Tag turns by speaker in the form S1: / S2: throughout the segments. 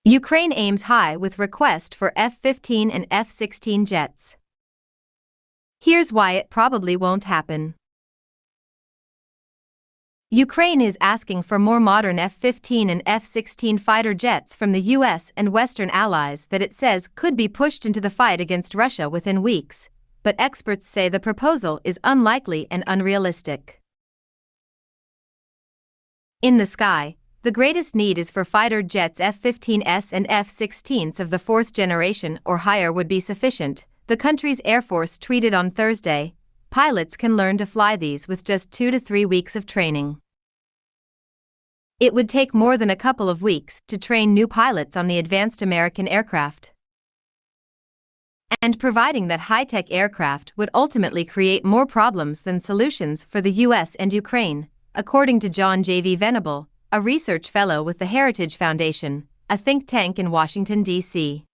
S1: Ukraine aims high with request for F-15 and F-16 jets. Here's why it probably won't happen. Ukraine is asking for more modern F-15 and F-16 fighter jets from the US and Western allies that it says could be pushed into the fight against Russia within weeks, but experts say the proposal is unlikely and unrealistic. In the sky, the greatest need is for fighter jets. F-15s and F-16s of the fourth generation or higher would be sufficient, the country's Air Force tweeted on Thursday. Pilots can learn to fly these with just 2 to 3 weeks of training. It would take more than a couple of weeks to train new pilots on the advanced American aircraft. And providing that high-tech aircraft would ultimately create more problems than solutions for the US and Ukraine, according to John J.V. Venable, a research fellow with the Heritage Foundation, a think tank in Washington, D.C.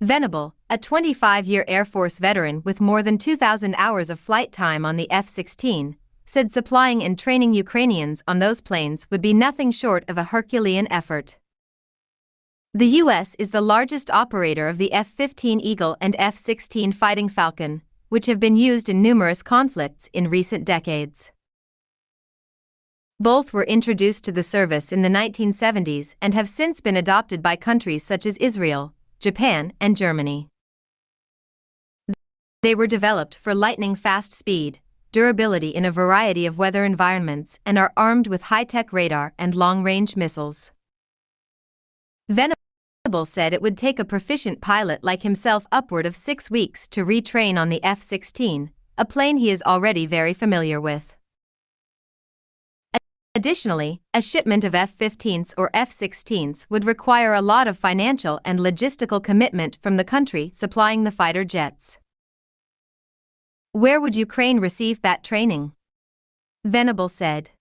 S1: Venable, a 25-year Air Force veteran with more than 2,000 hours of flight time on the F-16, said supplying and training Ukrainians on those planes would be nothing short of a Herculean effort. The U.S. is the largest operator of the F-15 Eagle and F-16 Fighting Falcon, which have been used in numerous conflicts in recent decades. Both were introduced to the service in the 1970s and have since been adopted by countries such as Israel, Japan, and Germany. They were developed for lightning-fast speed, durability in a variety of weather environments, and are armed with high-tech radar and long-range missiles. Venable said it would take a proficient pilot like himself upward of 6 weeks to retrain on the F-16, a plane he is already very familiar with. Additionally, a shipment of F-15s or F-16s would require a lot of financial and logistical commitment from the country supplying the fighter jets. Where would Ukraine receive that training? Venable said.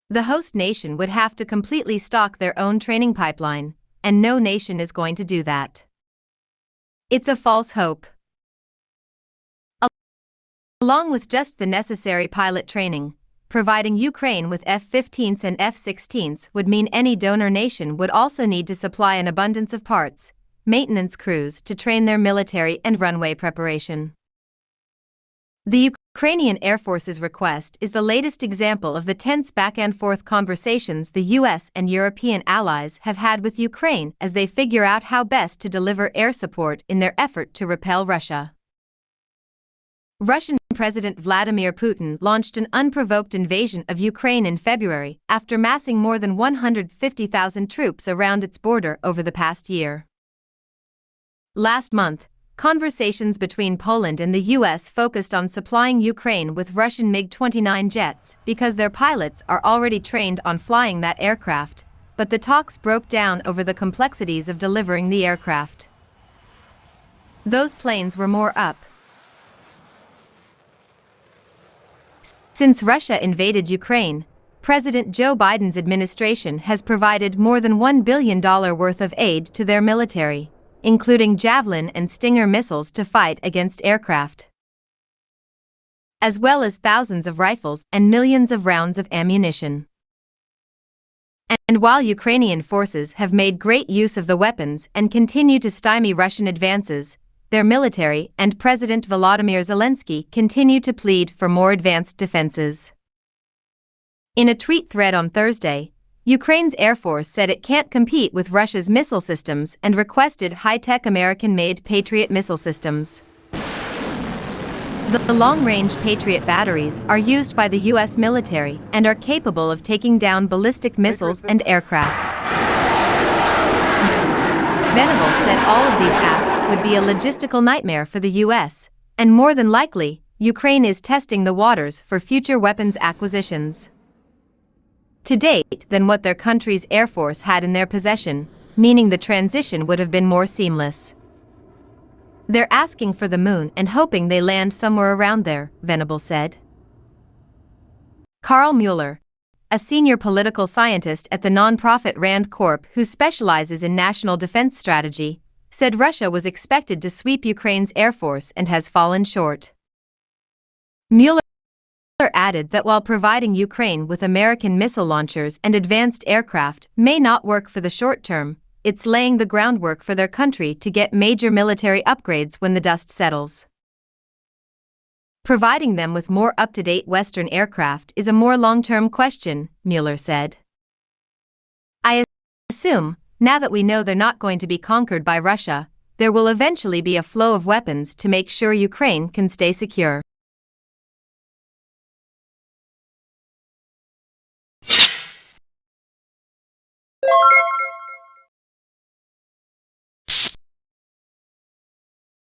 S1: The host nation would have to completely stock their own training pipeline, and no nation is going to do that. It's a false hope. Along with just the necessary pilot training, providing Ukraine with F-15s and F-16s would mean any donor nation would also need to supply an abundance of parts, maintenance crews to train their military and runway preparation. The Ukrainian Air Force's request is the latest example of the tense back-and-forth conversations the US and European allies have had with Ukraine as they figure out how best to deliver air support in their effort to repel Russia. Russian President Vladimir Putin launched an unprovoked invasion of Ukraine in February after massing more than 150,000 troops around its border over the past year. Last month, conversations between Poland and the US focused on supplying Ukraine with Russian MiG-29 jets because their pilots are already trained on flying that aircraft, but the talks broke down over the complexities of delivering the aircraft. Those planes were more up. Since Russia invaded Ukraine, President Joe Biden's administration has provided more than $1 billion worth of aid to their military, including Javelin and Stinger missiles to fight against aircraft, as well as thousands of rifles and millions of rounds of ammunition. And while Ukrainian forces have made great use of the weapons and continue to stymie Russian advances, their military and President Volodymyr Zelensky continue to plead for more advanced defenses. In a tweet thread on Thursday, Ukraine's Air Force said it can't compete with Russia's missile systems and requested high-tech American-made Patriot missile systems. The long-range Patriot batteries are used by the U.S. military and are capable of taking down ballistic missiles and aircraft. Venable said all of these asks would be a logistical nightmare for the U.S., and more than likely, Ukraine is testing the waters for future weapons acquisitions to date than what their country's Air Force had in their possession, meaning the transition would have been more seamless. They're asking for the moon and hoping they land somewhere around there, Venable said. Carl Mueller, a senior political scientist at the nonprofit Rand Corp who specializes in national defense strategy, said Russia was expected to sweep Ukraine's Air Force and has fallen short. Mueller Mueller added that while providing Ukraine with American missile launchers and advanced aircraft may not work for the short term, it's laying the groundwork for their country to get major military upgrades when the dust settles. Providing them with more up-to-date Western aircraft is a more long-term question, Mueller said. I assume, now that we know they're not going to be conquered by Russia, there will eventually be a flow of weapons to make sure Ukraine can stay secure.